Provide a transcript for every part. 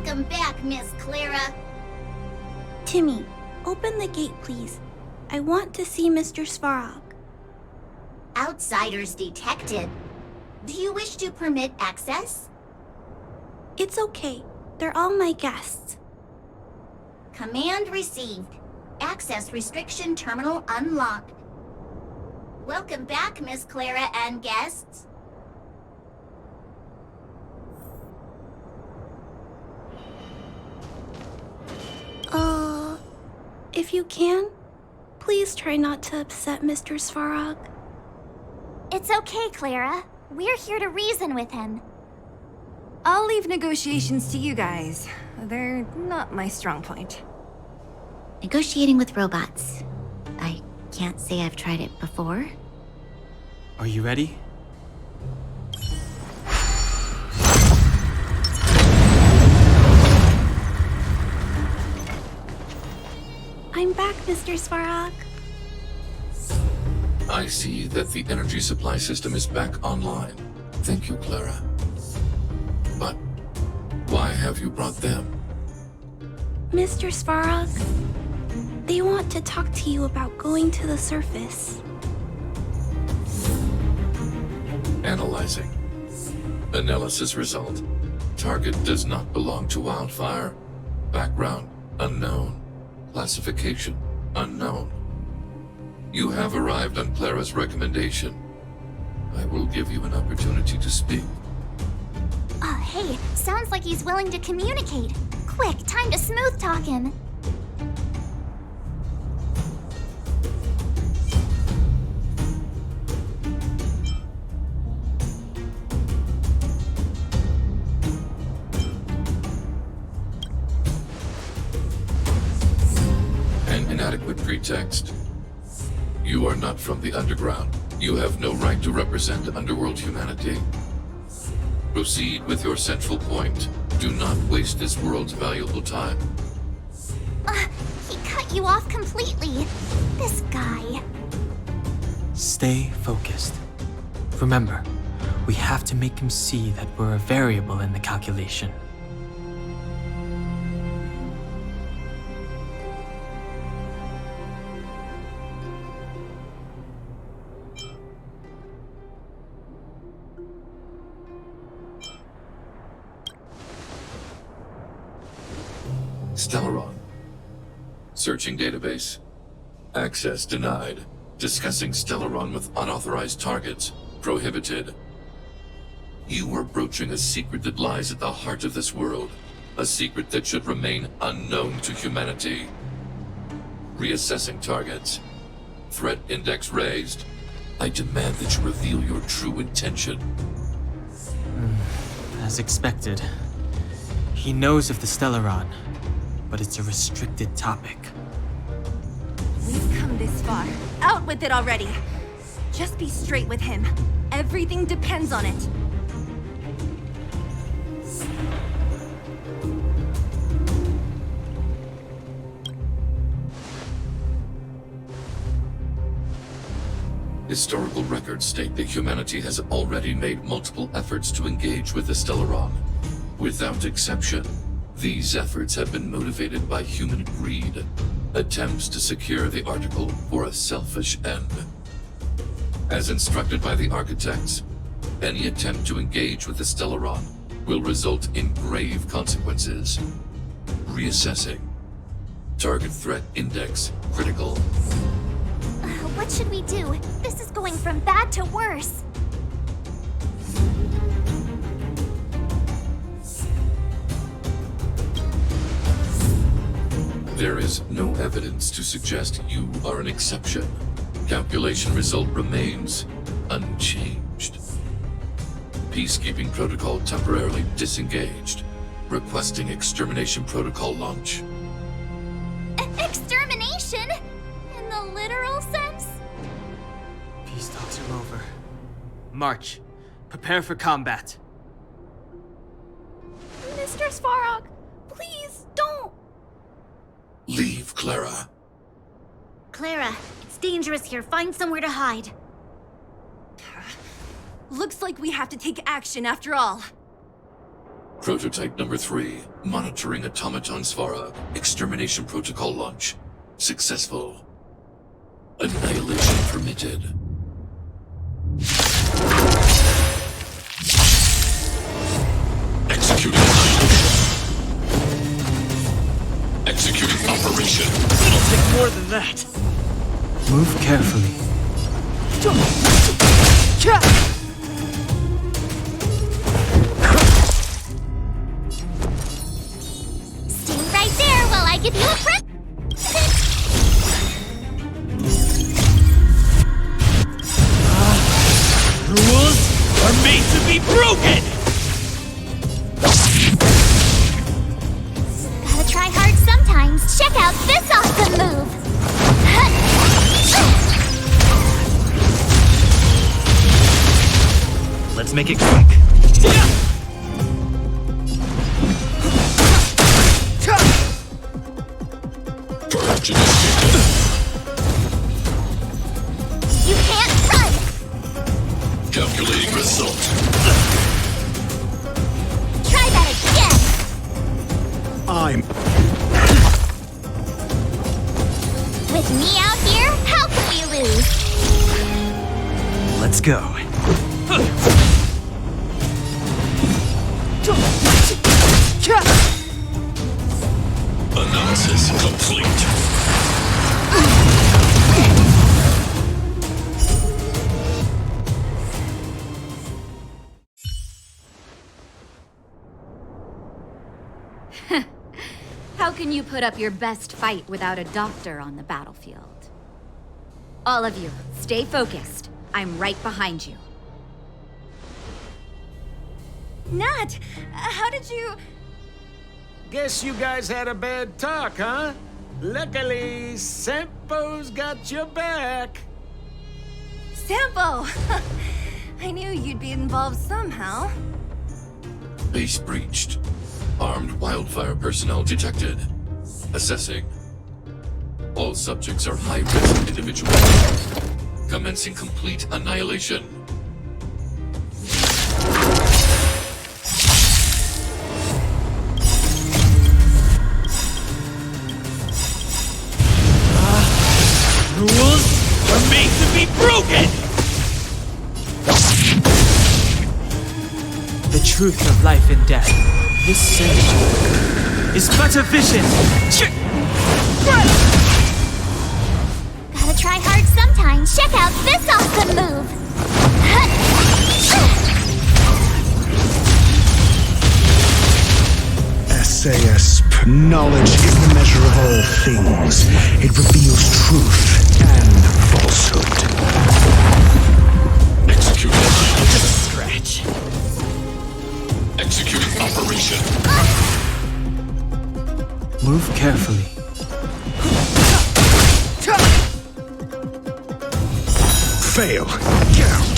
Welcome back, Miss Clara. Timmy, open the gate, please. I want to see Mr. Svarog. Outsiders detected. Do you wish to permit access? It's okay. They're all my guests. Command received. Access restriction terminal unlocked. Welcome back, Miss Clara and guests. If you can, please try not to upset Mr. Svarog. It's okay, Clara. We're here to reason with him. I'll leave negotiations to you guys. They're not my strong point. Negotiating with robots. I can't say I've tried it before. Are you ready? I'm back, Mr. Svarog. I see that the energy supply system is back online. Thank you, Clara. But why have you brought them? Mr. Svarog, they want to talk to you about going to the surface. Analyzing. Analysis result. Target does not belong to Wildfire. Background unknown. Classification unknown. You have arrived on Clara's recommendation. I will give you an opportunity to speak. Oh, hey, sounds like he's willing to communicate. Quick, time to smooth talk him. An inadequate pretext. You are not from the underground. You have no right to represent underworld humanity. Proceed with your central point. Do not waste this world's valuable time. He cut you off completely. This guy. Stay focused. Remember, we have to make him see that we're a variable in the calculation. Stellaron. Searching database. Access denied. Discussing Stellaron with unauthorized targets. Prohibited. You are broaching a secret that lies at the heart of this world. A secret that should remain unknown to humanity. Reassessing targets. Threat index raised. I demand that you reveal your true intention. As expected. He knows of the Stellaron, but it's a restricted topic. We've come this far. Out with it already. Just be straight with him. Everything depends on it. Historical records state that humanity has already made multiple efforts to engage with the Stellaron. Without exception, these efforts have been motivated by human greed, attempts to secure the article for a selfish end. As instructed by the architects, any attempt to engage with the Stellaron will result in grave consequences. Reassessing. Target threat index critical. What should we do? This is going from bad to worse. There is no evidence to suggest you are an exception. Calculation result remains unchanged. Peacekeeping protocol temporarily disengaged. Requesting extermination protocol launch. Extermination? In the literal sense? Peace talks are over. March. Prepare for combat. Mr. Svarog, please don't. Leave, Clara. Clara, it's dangerous here. Find somewhere to hide. Looks like we have to take action after all. Prototype number 3. Monitoring automaton Svarog. Extermination protocol launch. Successful. Annihilation permitted. Executing annihilation. Executing operation. It'll take more than that. Move carefully. Stay right there while I give you a present. Rules are made to be broken! Gotta try hard sometimes. Check out this awesome move. Let's make it quick. Purge initiated. You can't run. Calculating result. Try that again. With me out here, how can we lose? Let's go. Analysis complete. How can you put up your best fight without a doctor on the battlefield? All of you, stay focused. I'm right behind you. Nat, how did you... Guess you guys had a bad talk, huh? Luckily, Sampo's got your back. Sampo! I knew you'd be involved somehow. Base breached. Armed wildfire personnel detected. Assessing. All subjects are high-risk individuals. Commencing complete annihilation. Rules are made to be broken! The truth of life and death. This century is but a vision. Gotta try hard sometimes. Check out this awesome move. SAS. Knowledge is the measure of all things. It reveals truth and falsehood. Executing annihilation. Scratch. Executing operation. Move carefully. Fail. Count.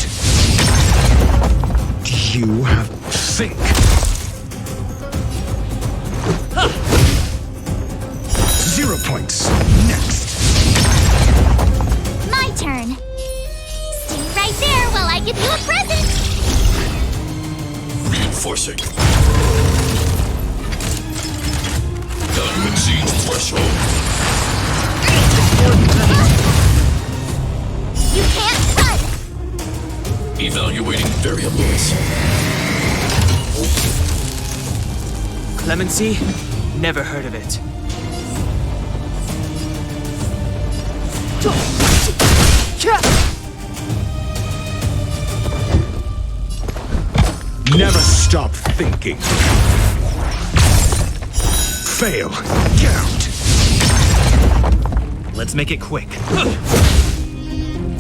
Do you have think? 0 points. Next. My turn. Stay right there while I give you a present. Reinforcing. Gun exceeds threshold. You can't run. Evaluating variables. Clemency? Never heard of it. Never stop thinking. Fail. Count. Let's make it quick.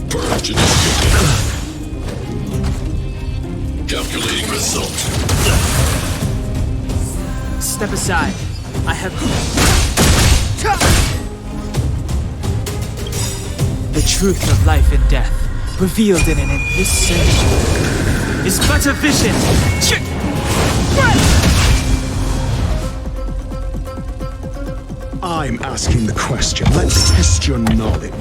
Purge initiated. Calculating result. Step aside. I have... The truth of life and death, revealed in this century, is but a vision. I'm asking the question. Let's test your knowledge.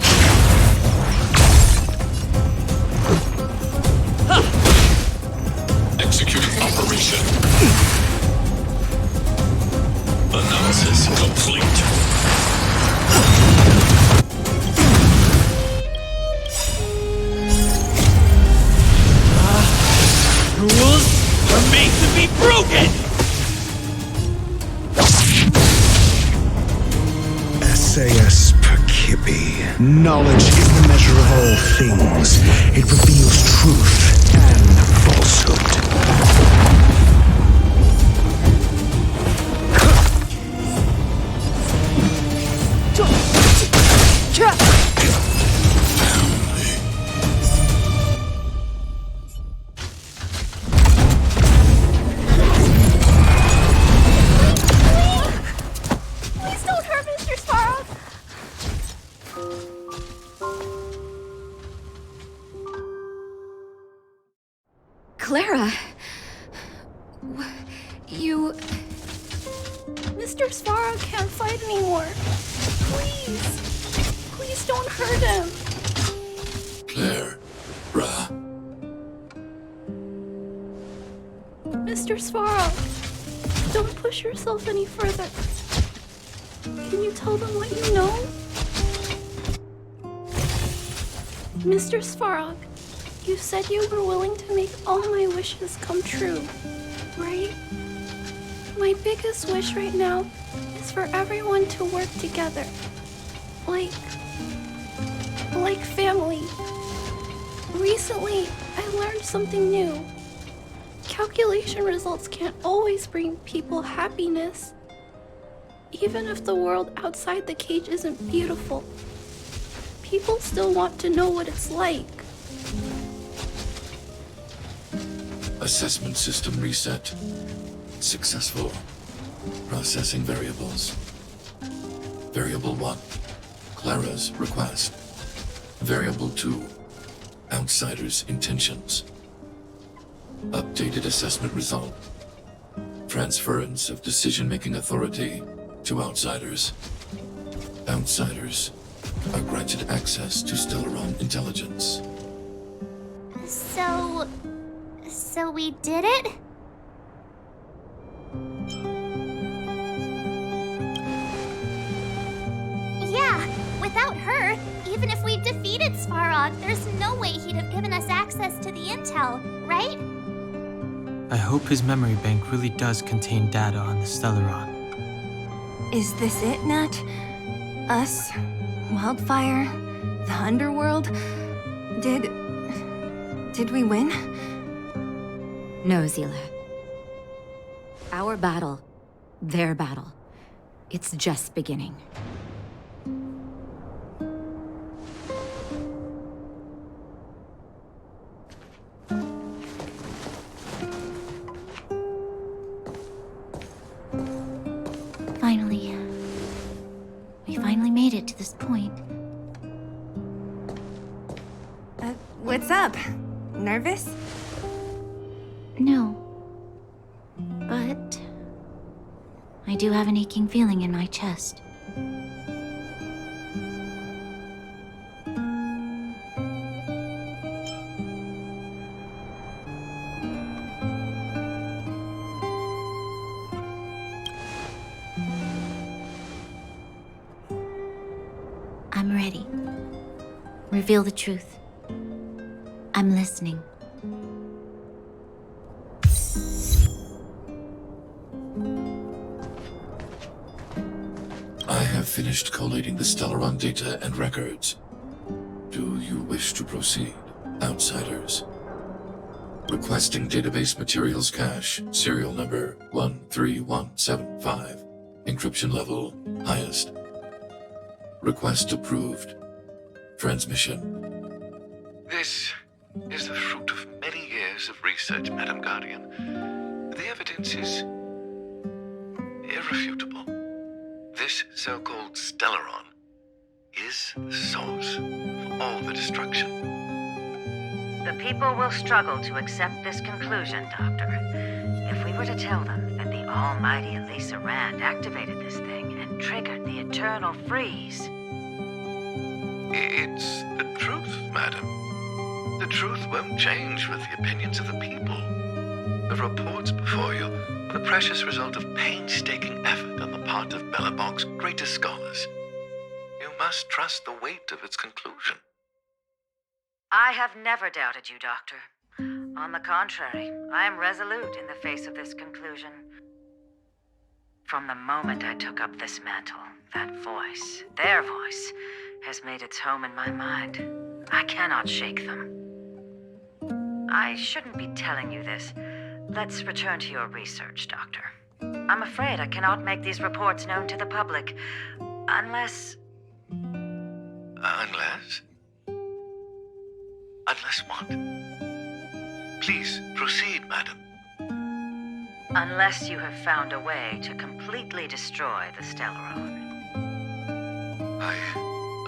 Executing operation. complete. Rules are made to be broken! SAS Percipi. Knowledge is the measure of all things. It reveals truth and falsehood. Please don't hurt Mr. Svarog! Clara. You. Mr. Svarog can't fight anymore. Please. Please don't hurt him. Claire. Ra. Mr. Svarog, don't push yourself any further. Can you tell them what you know? Mr. Svarog, you said you were willing to make all my wishes come true, right? My biggest wish right now is for everyone to work together. Like family. Recently, I learned something new. Calculation results can't always bring people happiness. Even if the world outside the cage isn't beautiful, people still want to know what it's like. Assessment system reset. Successful. Processing variables. Variable 1. Clara's request. Variable 2. Outsider's intentions. Updated assessment result. Transference of decision-making authority to outsiders. Outsiders are granted access to Stellaron intelligence. So we did it? Yeah, without her, even if we defeated Svarog, there's no way he'd have given us access to the intel, right? I hope his memory bank really does contain data on the Stellaron. Is this it, Nat? Us? Wildfire? The underworld? Did we win? No, Zila. Our battle, their battle, it's just beginning. Finally. We finally made it to this point. What's up? Nervous? No. But I do have an aching feeling in my chest. I'm ready. Reveal the truth. I'm listening. I have finished collating the Stellaron data and records. Do you wish to proceed, outsiders? Requesting database materials cache, serial number 13175. Encryption level, highest. Request approved. Transmission. This is the fruit of many years of research, Madam Guardian. The evidence is irrefutable. This so-called Stellaron is the source of all the destruction. The people will struggle to accept this conclusion, Doctor. If we were to tell them that the almighty Elisa Rand activated this thing and triggered the eternal freeze. It's the truth, madam. The truth won't change with the opinions of the people. The reports before you the precious result of painstaking effort on the part of Belobog's greatest scholars. You must trust the weight of its conclusion. I have never doubted you, Doctor. On the contrary, I am resolute in the face of this conclusion. From the moment I took up this mantle, that voice, their voice, has made its home in my mind. I cannot shake them. I shouldn't be telling you this. Let's return to your research, Doctor. I'm afraid I cannot make these reports known to the public, unless... Unless? Unless what? Please, proceed, madam. Unless you have found a way to completely destroy the Stellaron. I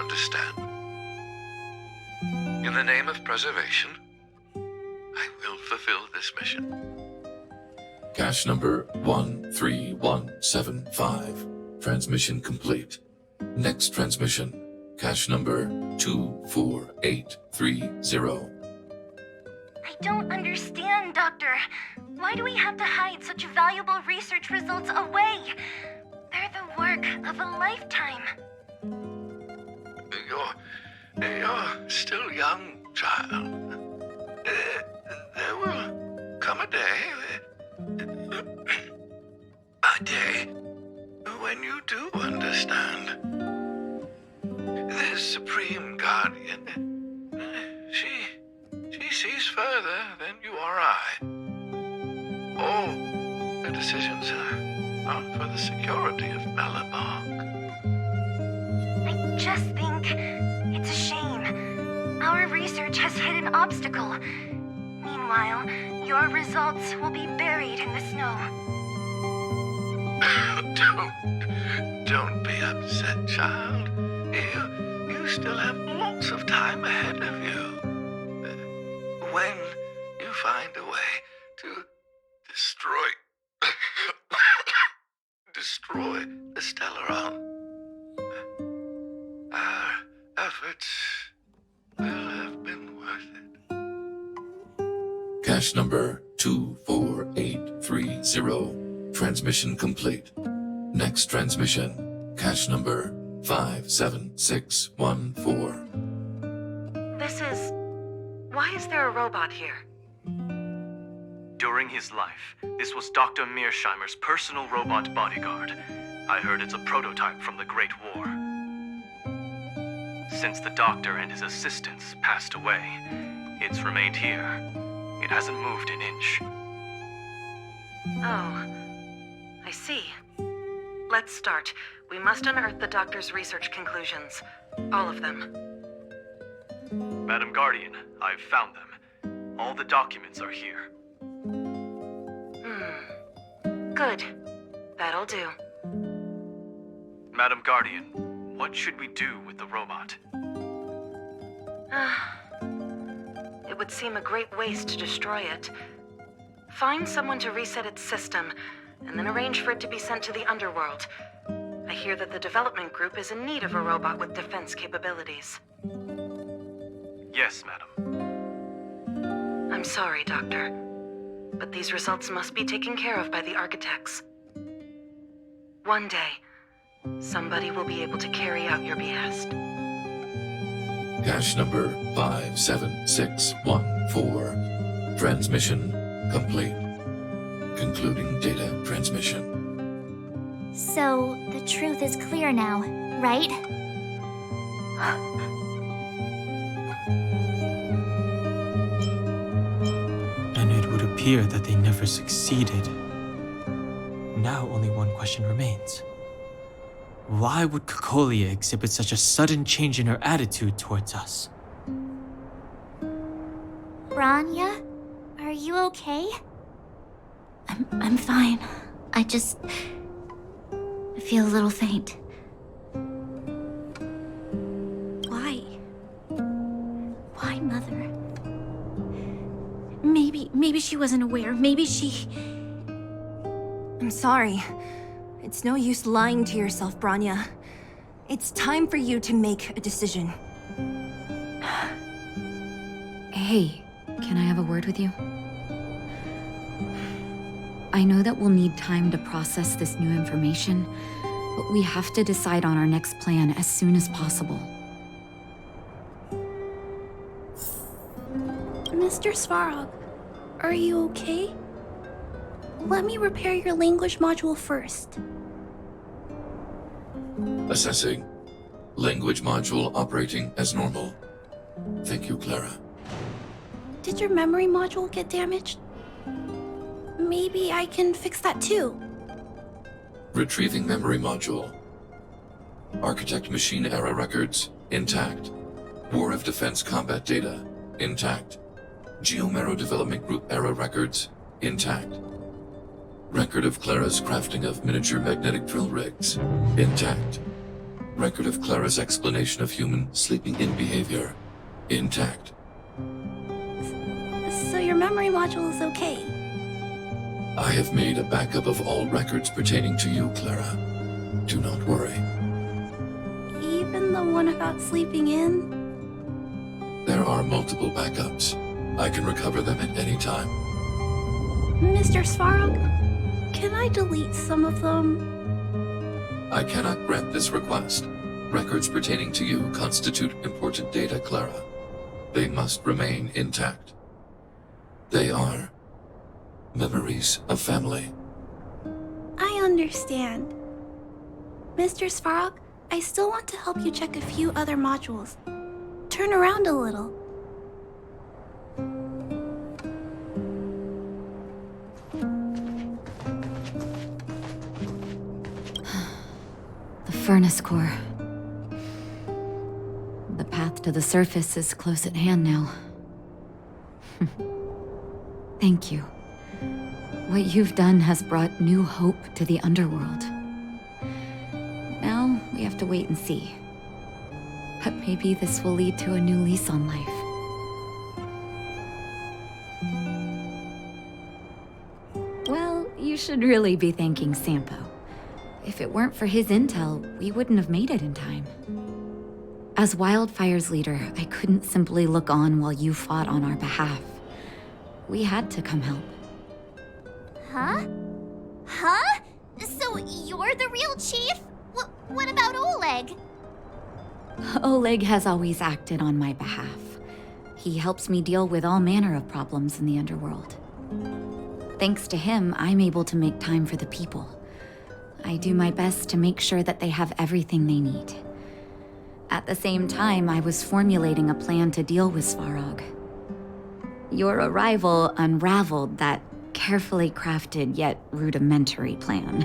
understand. In the name of preservation, I will fulfill this mission. Cache number 13175. Transmission complete. Next transmission. Cache number 24830. I don't understand, Doctor. Why do we have to hide such valuable research results away? They're the work of a lifetime. You're still young, child. There will come a day when you do understand. This Supreme Guardian, she sees further than you or I. All her decisions are for the security of Belobog. I just think it's a shame. Our research has hit an obstacle. Meanwhile, your results will be buried in the snow. Don't be upset, child. You still have lots of time ahead of you. When you find a way to destroy the Stellaron, our efforts will have been worth it. Cache number 24830. Transmission complete. Next transmission. Cache number 57614. This is... Why is there a robot here? During his life, this was Dr. Mearsheimer's personal robot bodyguard. I heard it's a prototype from the Great War. Since the doctor and his assistants passed away, it's remained here. It hasn't moved an inch. Oh, I see. Let's start. We must unearth the doctor's research conclusions. All of them. Madam Guardian, I've found them. All the documents are here. Good. That'll do. Madam Guardian, what should we do with the robot? It would seem a great waste to destroy it. Find someone to reset its system, and then arrange for it to be sent to the underworld. I hear that the development group is in need of a robot with defense capabilities. Yes, madam. I'm sorry, Doctor, but these results must be taken care of by the architects. One day, somebody will be able to carry out your behest. Cache number 57614. Transmission complete. Concluding data transmission. So, the truth is clear now, right? And it would appear that they never succeeded. Now only one question remains. Why would Kokolia exhibit such a sudden change in her attitude towards us? Branya? Are you okay? I'm fine. I feel a little faint. Why? Why, Mother? Maybe she wasn't aware. Maybe she... I'm sorry. It's no use lying to yourself, Branya. It's time for you to make a decision. Hey, can I have a word with you? I know that we'll need time to process this new information, but we have to decide on our next plan as soon as possible. Mr. Svarog, are you okay? Let me repair your language module first. Assessing. Language module operating as normal. Thank you, Clara. Did your memory module get damaged? Maybe I can fix that too. Retrieving memory module. Architect machine era records, intact. War of Defense combat data, intact. Geomero Development Group era records, intact. Record of Clara's crafting of miniature magnetic drill rigs, intact. Record of Clara's explanation of human sleeping in behavior, intact. So your memory module is okay? I have made a backup of all records pertaining to you, Clara. Do not worry. Even the one about sleeping in? There are multiple backups. I can recover them at any time. Mr. Svarog, can I delete some of them? I cannot grant this request. Records pertaining to you constitute important data, Clara. They must remain intact. They are memories of family. I understand. Mr. Svarog, I still want to help you check a few other modules. Turn around a little. The furnace core. The path to the surface is close at hand now. Thank you. What you've done has brought new hope to the underworld. Now, we have to wait and see. But maybe this will lead to a new lease on life. Well, you should really be thanking Sampo. If it weren't for his intel, we wouldn't have made it in time. As Wildfire's leader, I couldn't simply look on while you fought on our behalf. We had to come help. Huh? Huh? So you're the real chief? What about Oleg? Oleg has always acted on my behalf. He helps me deal with all manner of problems in the underworld. Thanks to him, I'm able to make time for the people. I do my best to make sure that they have everything they need. At the same time, I was formulating a plan to deal with Svarog. Your arrival unraveled that carefully crafted yet rudimentary plan.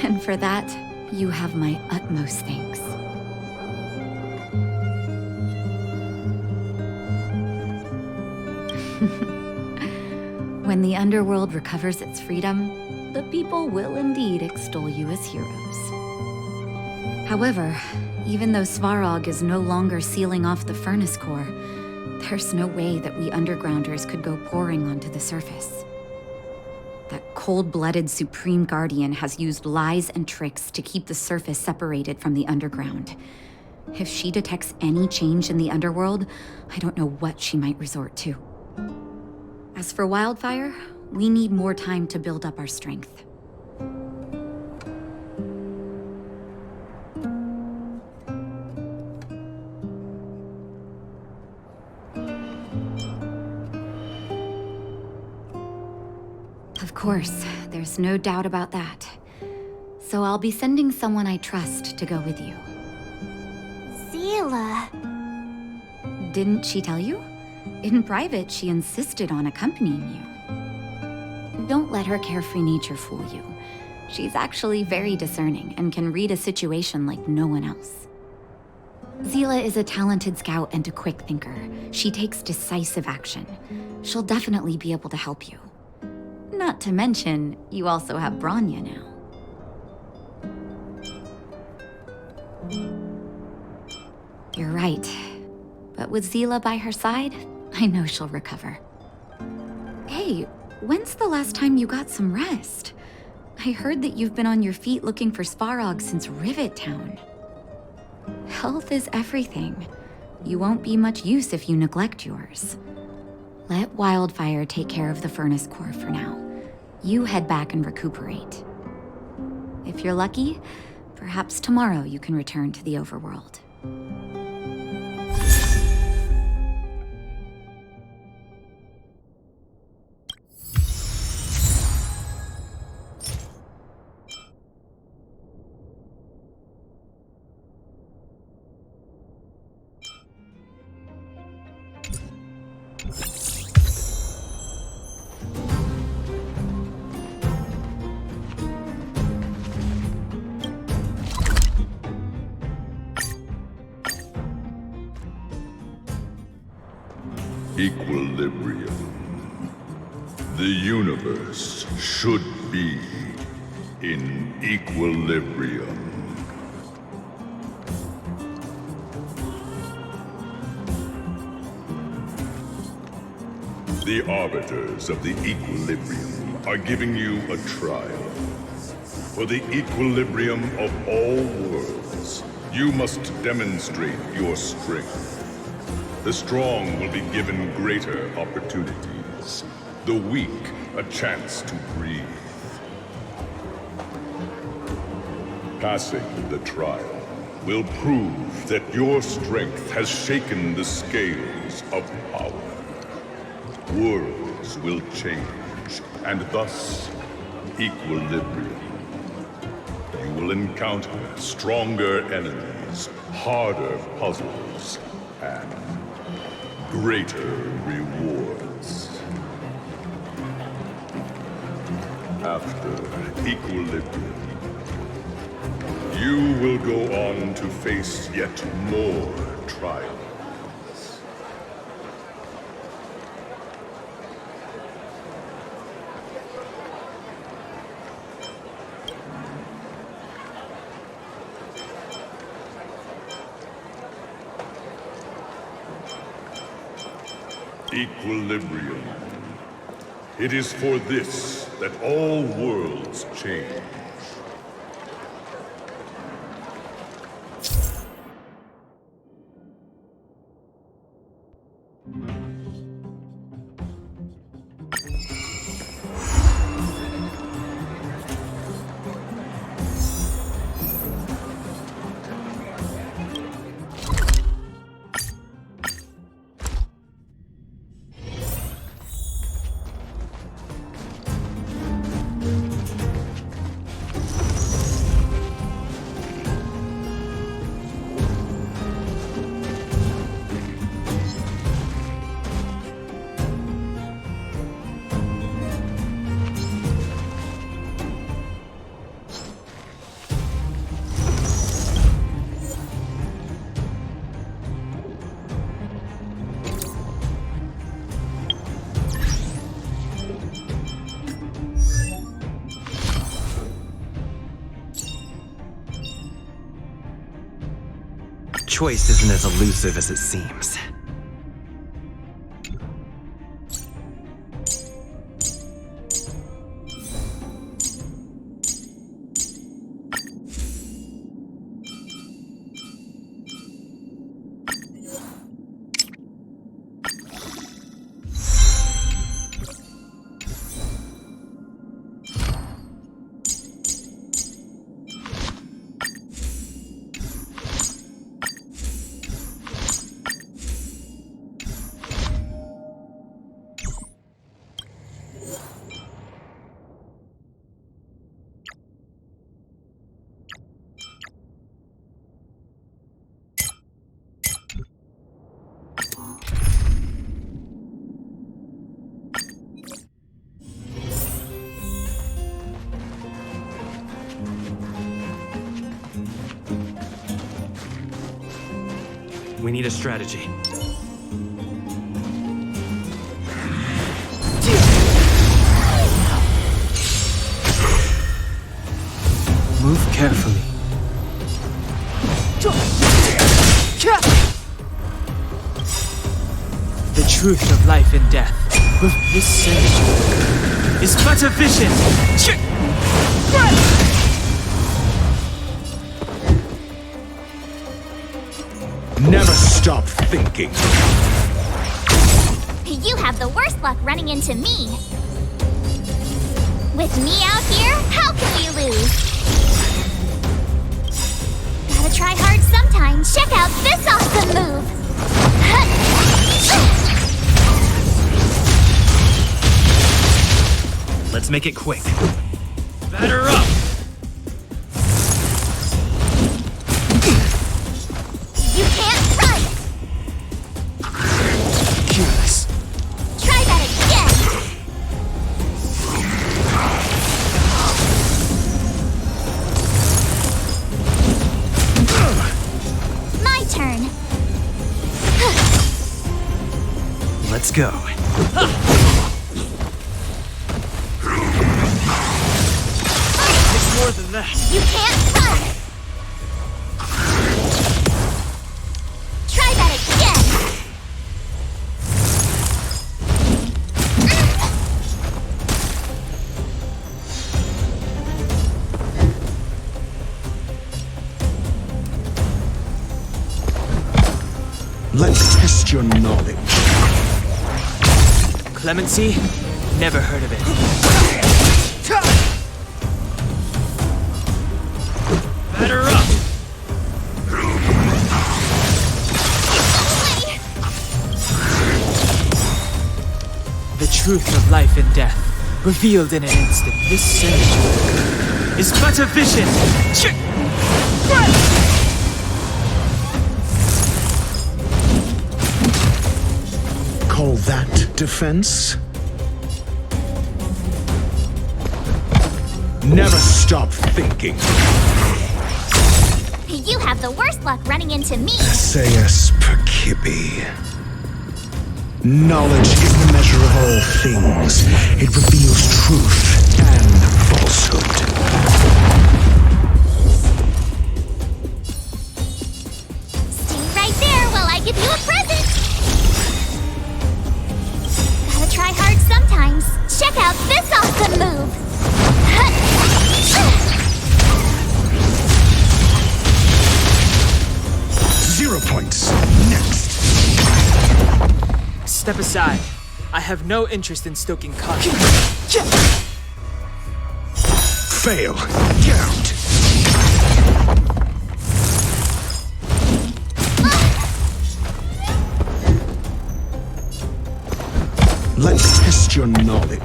And for that, you have my utmost thanks. When the underworld recovers its freedom, the people will indeed extol you as heroes. However, even though Svarog is no longer sealing off the furnace core, there's no way that we undergrounders could go pouring onto the surface. That cold-blooded Supreme Guardian has used lies and tricks to keep the surface separated from the underground. If she detects any change in the underworld, I don't know what she might resort to. As for Wildfire, we need more time to build up our strength. Of course, there's no doubt about that. So I'll be sending someone I trust to go with you. Zila. Didn't she tell you? In private, she insisted on accompanying you. Don't let her carefree nature fool you. She's actually very discerning and can read a situation like no one else. Zila is a talented scout and a quick thinker. She takes decisive action. She'll definitely be able to help you. Not to mention, you also have Branya now. You're right. But with Zila by her side, I know she'll recover. Hey, when's the last time you got some rest? I heard that you've been on your feet looking for Svarog since Rivet Town. Health is everything. You won't be much use if you neglect yours. Let Wildfire take care of the furnace core for now. You head back and recuperate. If you're lucky, perhaps tomorrow you can return to the overworld. Equilibrium. The universe should be in equilibrium. The arbiters of the equilibrium are giving you a trial. For the equilibrium of all worlds, you must demonstrate your strength. The strong will be given greater opportunities. The weak, a chance to breathe. Passing the trial will prove that your strength has shaken the scales of power. Worlds will change, and thus, equilibrium. You will encounter stronger enemies, harder puzzles, and greater rewards. After equilibrium, you will go on to face yet more trials. Equilibrium. It is for this that all worlds change. Choice isn't as elusive as it seems. We need a strategy. Move carefully. The truth of life and death with this century is but a vision. Never stop thinking. You have the worst luck running into me. With me out here, how can we lose? Gotta try hard sometimes. Check out this awesome move! Let's make it quick. Batter up! You can't run! Careless. Try that again! My turn! Let's go. More than that. You can't run! Try that again! Let's test your knowledge. Clemency? Never heard of it. Batter up! The truth of life and death, revealed in an instant. This synergy is but a vision. Call that defense? Never stop thinking. You have the worst luck running into me! Theseus Percipi. Knowledge is the measure of all things. It reveals truth and falsehood. Stay right there while I give you a present! Gotta try hard sometimes. Check out this awesome move! 0 points. Next. Step aside. I have no interest in stoking conflict. Fail. Get out. Let's test your knowledge.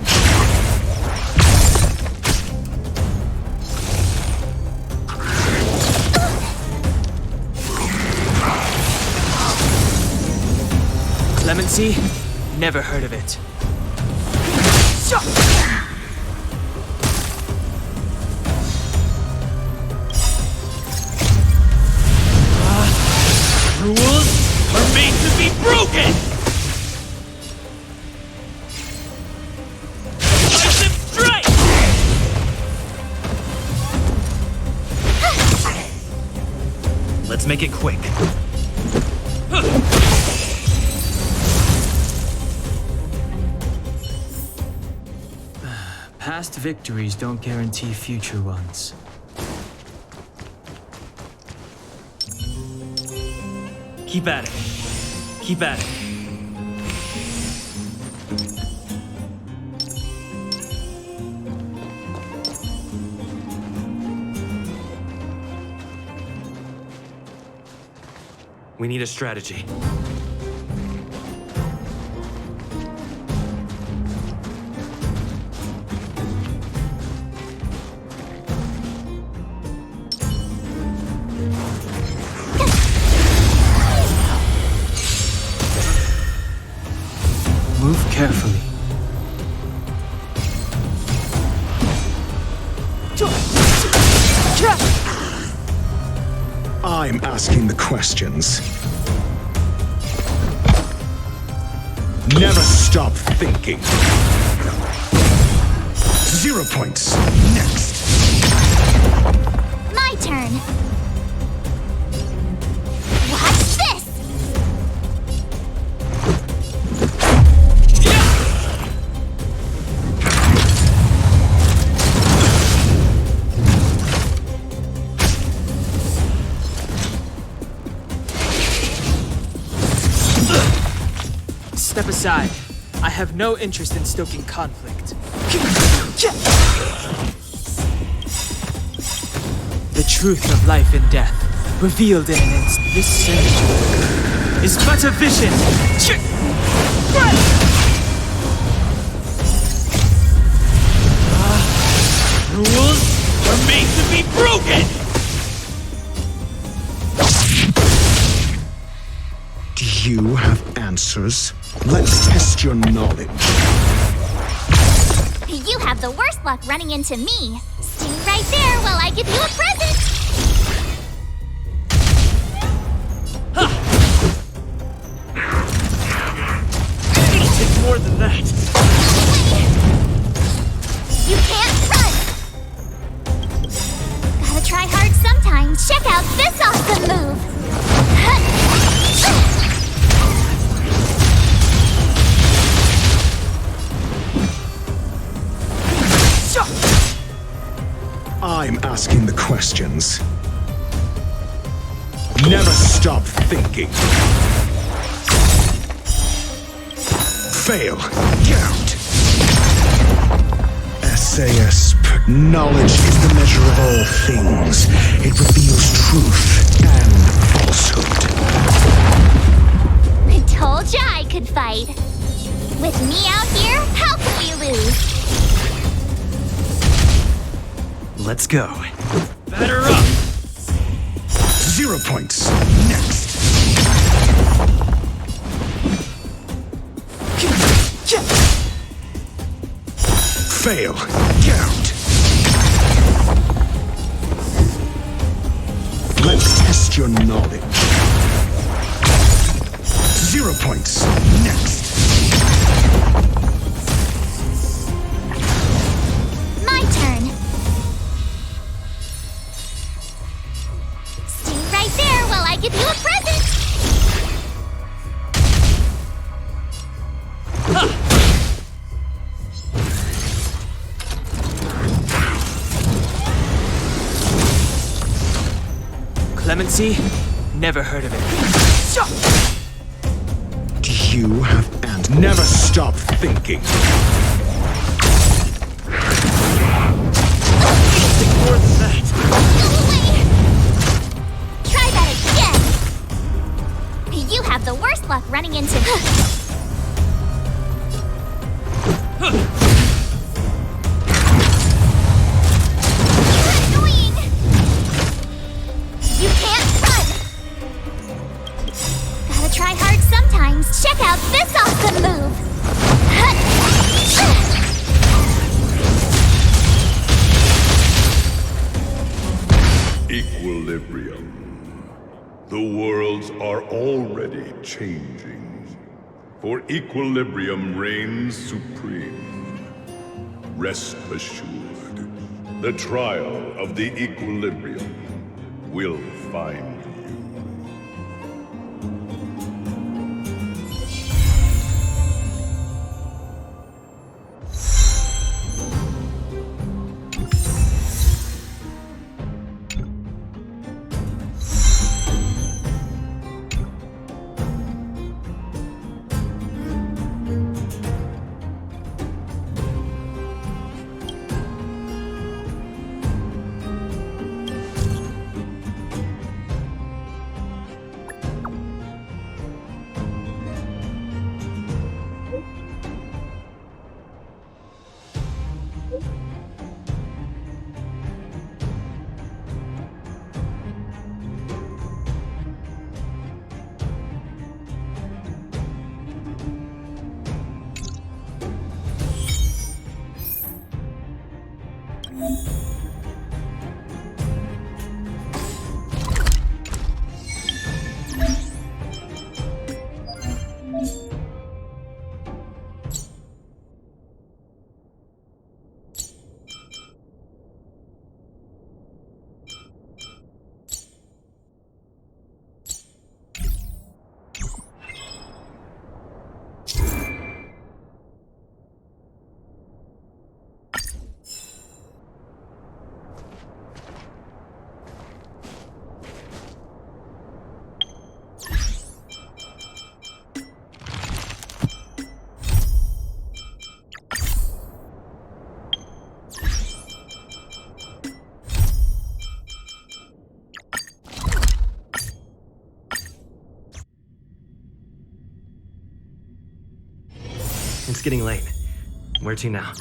Clemency? Never heard of it. Rules are made to be broken! Let them strike! Let's make it quick. Past victories don't guarantee future ones. Keep at it. Keep at it. We need a strategy. Move carefully. I'm asking the questions. Never stop thinking. 0 points. Next. My turn! Watch this! Step aside. I have no interest in stoking conflict. truth of life and death, revealed in an instant. This synergy is but a vision. Rules are made to be broken! Do you have answers? Let's test your knowledge. You have the worst luck running into me. Stay right there while I give you a present. It's more than that. You can't run. Gotta try hard sometimes. Check out this awesome move. I'm asking the questions. Never stop thinking. Fail. Get out. SAS. Knowledge is the measure of all things. It reveals truth and falsehood. I told ya I could fight. With me out here, how can we lose? Let's go. Batter up! 0 points. Next. Fail. Get out. Let's test your knowledge. 0 points. Next. My turn. Stay right there while I give you a present. Clemency? Never heard of it. Do you have and never stop thinking? More than that. Go away. Try that again. You have the worst luck running into me. You're annoying. You can't run. Gotta try hard sometimes. Check out this awesome move. Equilibrium. The worlds are already changing. For equilibrium reigns supreme. Rest assured, the trial of the equilibrium will find you. It's getting late. Where to now?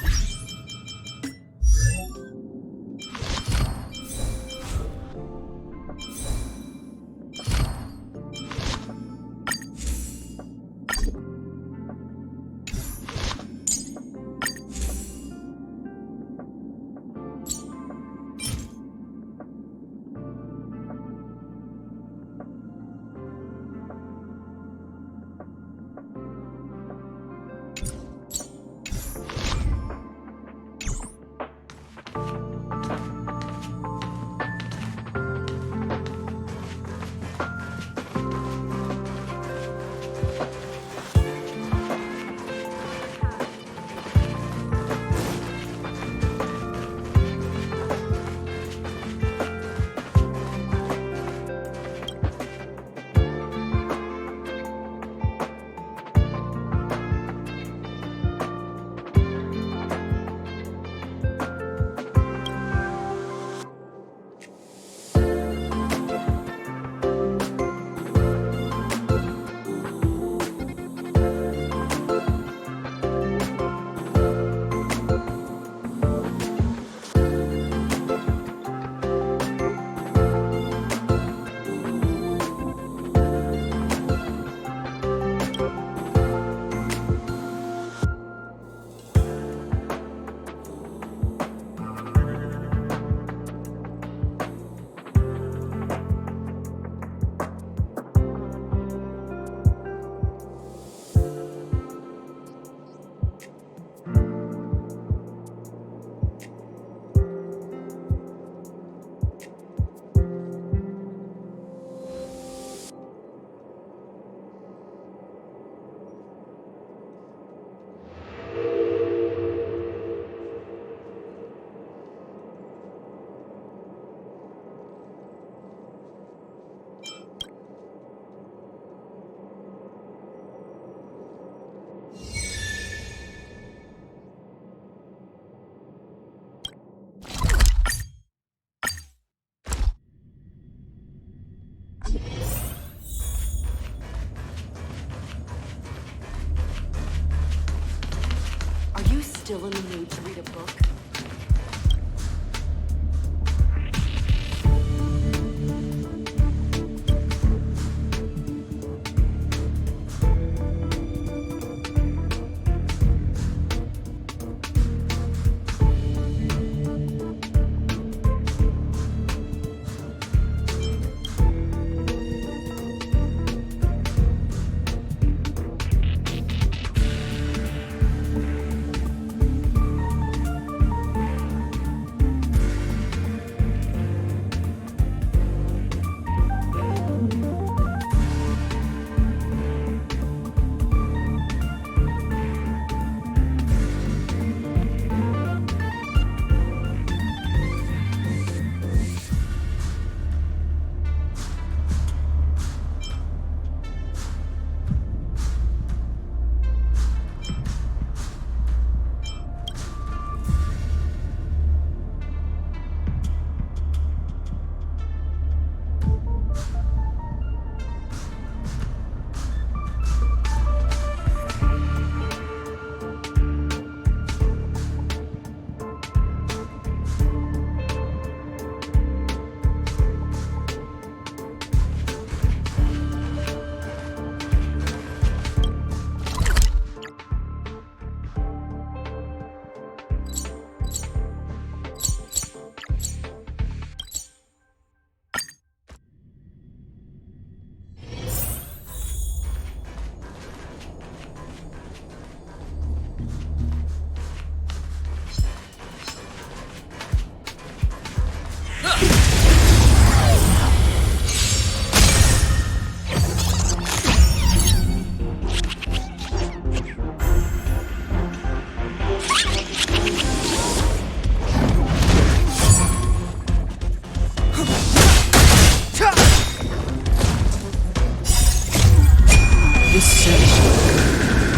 Still in the mood to read a book?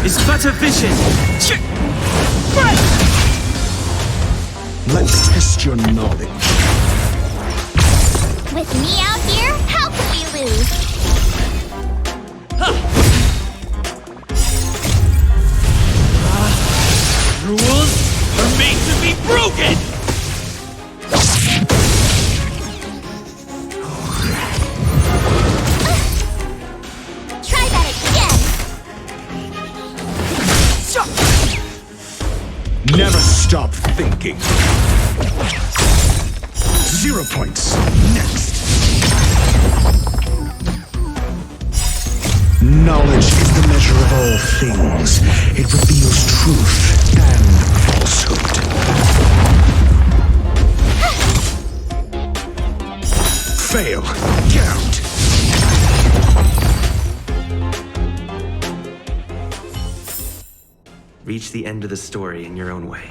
is but a vision. Let's test your knowledge. With me out here, how can we lose? Rules are made to be broken! Try that again! Never stop thinking. 0 points. Next. Knowledge is the measure of all things. It reveals truth and falsehood. Fail. Count. Reach the end of the story in your own way.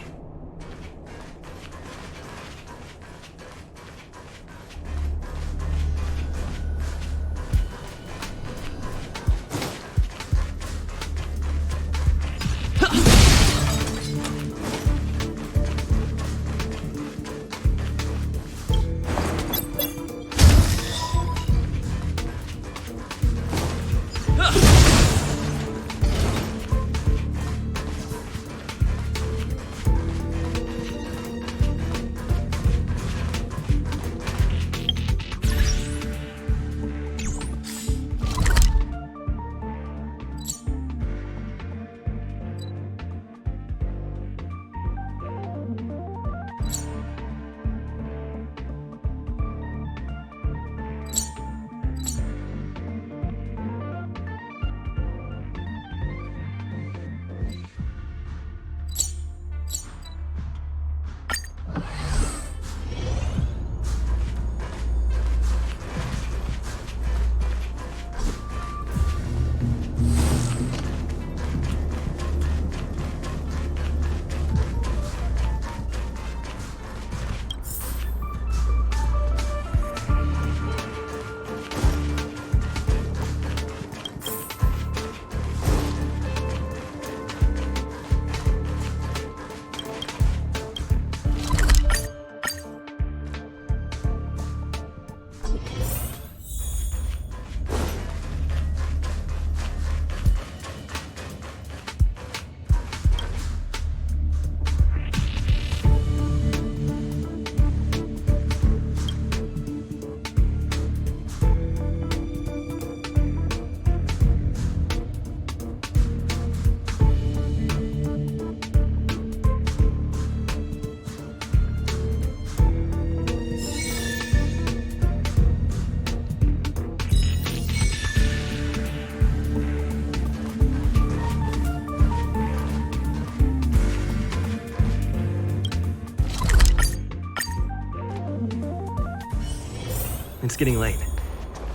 It's getting late.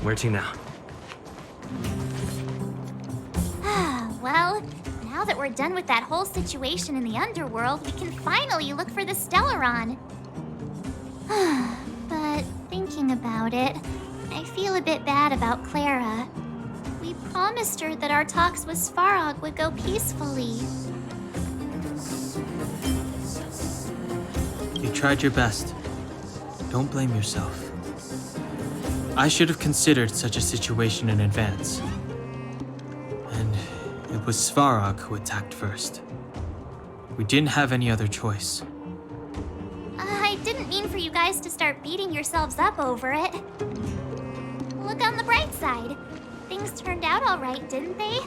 Where to now? Well, now that we're done with that whole situation in the underworld, we can finally look for the Stellaron. But thinking about it, I feel a bit bad about Clara. We promised her that our talks with Svarog would go peacefully. You tried your best. Don't blame yourself. I should have considered such a situation in advance. And it was Svarog who attacked first. We didn't have any other choice. I didn't mean for you guys to start beating yourselves up over it. Look on the bright side. Things turned out all right, didn't they?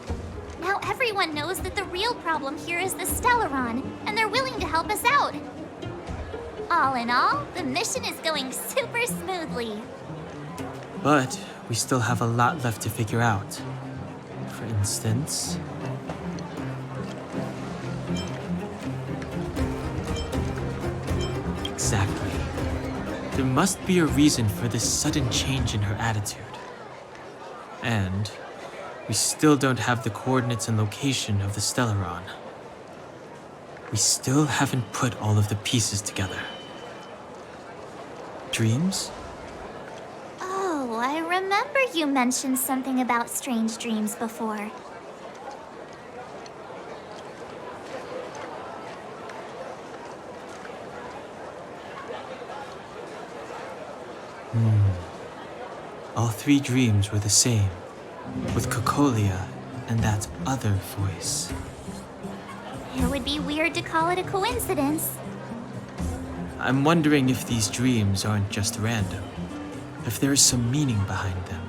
Now everyone knows that the real problem here is the Stellaron, and they're willing to help us out. All in all, the mission is going super smoothly. But we still have a lot left to figure out. For instance... Exactly. There must be a reason for this sudden change in her attitude. And we still don't have the coordinates and location of the Stellaron. We still haven't put all of the pieces together. Dreams? Oh, I remember you mentioned something about strange dreams before. All three dreams were the same, with Cocolia and that other voice. It would be weird to call it a coincidence. I'm wondering if these dreams aren't just random, if there is some meaning behind them.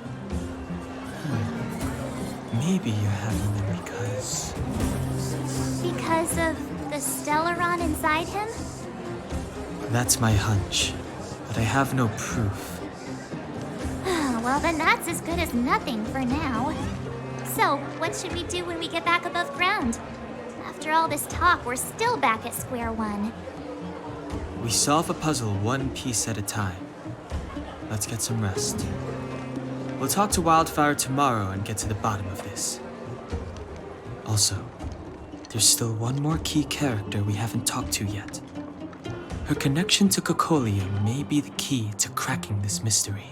Maybe you're having them because... Because of the Stellaron inside him? That's my hunch, but I have no proof. Well, then that's as good as nothing for now. So, what should we do when we get back above ground? After all this talk, we're still back at square one. We solve a puzzle one piece at a time. Let's get some rest. We'll talk to Wildfire tomorrow and get to the bottom of this. Also, there's still one more key character we haven't talked to yet. Her connection to Cocolia may be the key to cracking this mystery.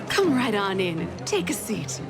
Come right on in and take a seat.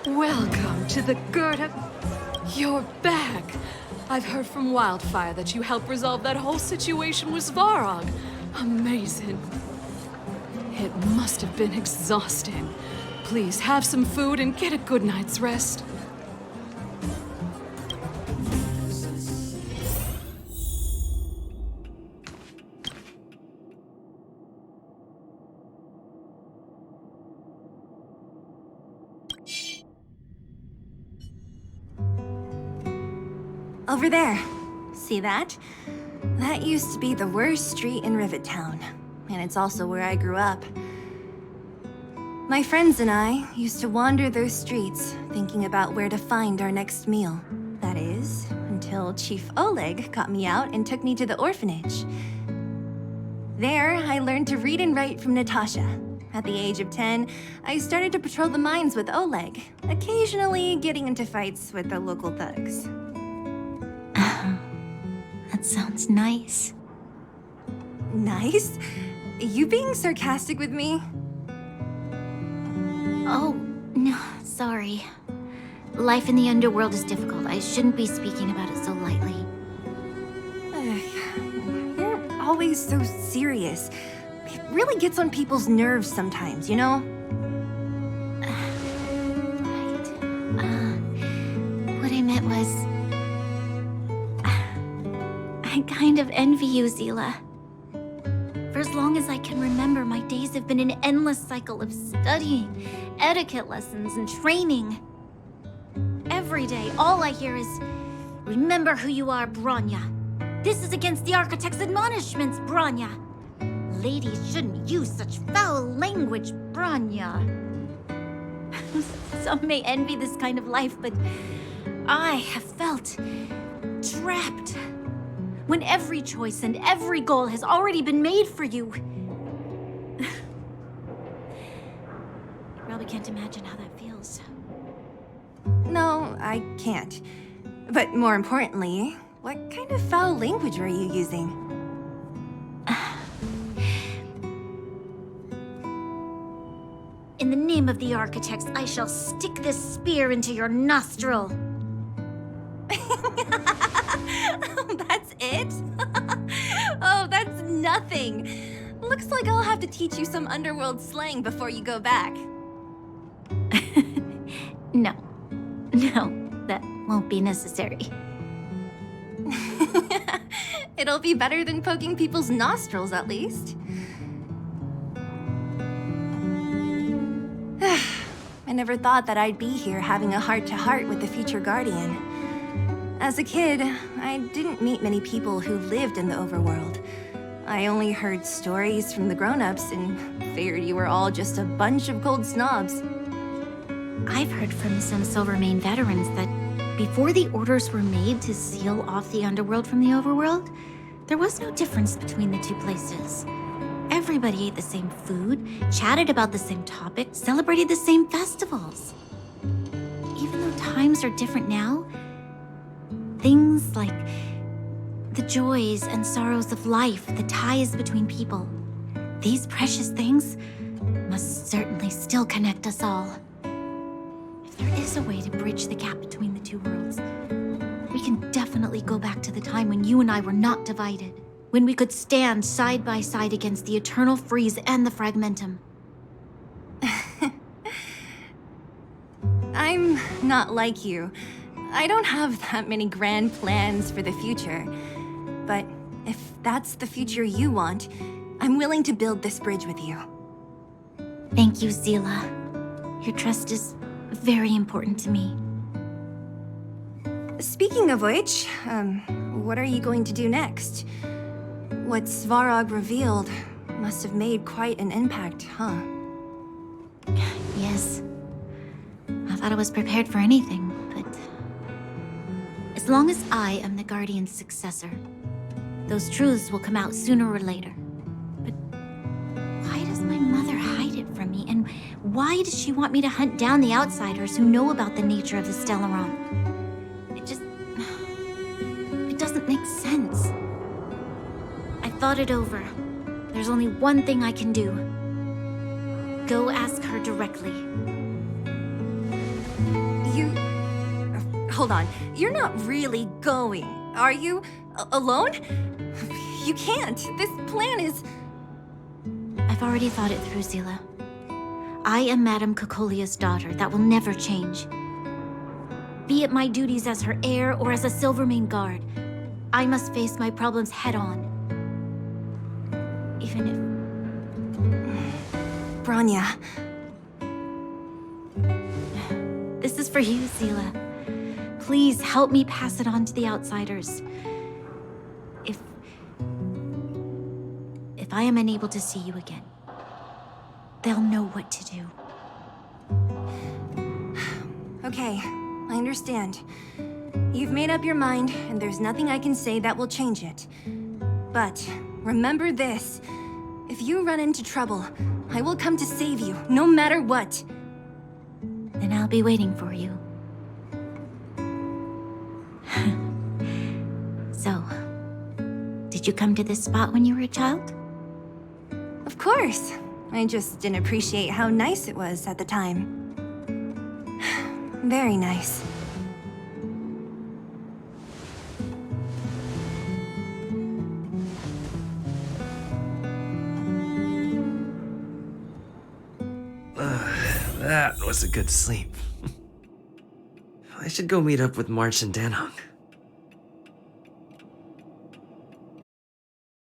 Welcome to the Gerda. You're back. I've heard from Wildfire that you helped resolve that whole situation with Svarog. Amazing. It must have been exhausting. Please have some food and get a good night's rest. Over there. See that? That used to be the worst street in Rivet Town. And it's also where I grew up. My friends and I used to wander those streets, thinking about where to find our next meal. That is, until Chief Oleg got me out and took me to the orphanage. There, I learned to read and write from Natasha. At the age of 10, I started to patrol the mines with Oleg, occasionally getting into fights with the local thugs. That sounds nice. Nice? You being sarcastic with me? Oh, no, sorry. Life in the underworld is difficult. I shouldn't be speaking about it so lightly. You're always so serious. It really gets on people's nerves sometimes, you know? What I meant was... I kind of envy you, Zila. For as long as I can remember, my days have been an endless cycle of studying, etiquette lessons, and training. Every day, all I hear is, remember who you are, Bronya. This is against the Architect's admonishments, Bronya. Ladies shouldn't use such foul language, Bronya. Some may envy this kind of life, but I have felt trapped. When every choice and every goal has already been made for you. You probably can't imagine how that feels. No, I can't. But more importantly, what kind of foul language were you using? In the name of the Architects, I shall stick this spear into your nostril. That's it? Oh, that's nothing. Looks like I'll have to teach you some underworld slang before you go back. No, that won't be necessary. It'll be better than poking people's nostrils, at least. I never thought that I'd be here having a heart-to-heart with the future Guardian. As a kid, I didn't meet many people who lived in the overworld. I only heard stories from the grown-ups and figured you were all just a bunch of cold snobs. I've heard from some Silvermane veterans that before the orders were made to seal off the underworld from the overworld, there was no difference between the two places. Everybody ate the same food, chatted about the same topics, celebrated the same festivals. Even though times are different now, things like the joys and sorrows of life, the ties between people, these precious things must certainly still connect us all. If there is a way to bridge the gap between the two worlds, we can definitely go back to the time when you and I were not divided, when we could stand side by side against the Eternal Freeze and the Fragmentum. I'm not like you. I don't have that many grand plans for the future. But if that's the future you want, I'm willing to build this bridge with you. Thank you, Zila. Your trust is very important to me. Speaking of which, what are you going to do next? What Svarog revealed must have made quite an impact, huh? Yes. I thought I was prepared for anything, but... as long as I am the Guardian's successor, those truths will come out sooner or later. But why does my mother hide it from me? And why does she want me to hunt down the outsiders who know about the nature of the Stellaron? It doesn't make sense. I thought it over. There's only one thing I can do. Go ask her directly. Hold on. You're not really going, are you? Alone? You can't. This plan is... I've already thought it through, Zila. I am Madame Cocolia's daughter. That will never change. Be it my duties as her heir or as a Silvermane guard, I must face my problems head-on. Even if... Bronya. This is for you, Zila. Please help me pass it on to the outsiders. If I am unable to see you again, they'll know what to do. Okay, I understand. You've made up your mind, and there's nothing I can say that will change it. But remember this. If you run into trouble, I will come to save you, no matter what. Then I'll be waiting for you. So, did you come to this spot when you were a child? Of course. I just didn't appreciate how nice it was at the time. Very nice. That was a good sleep. I should go meet up with March and Danhong.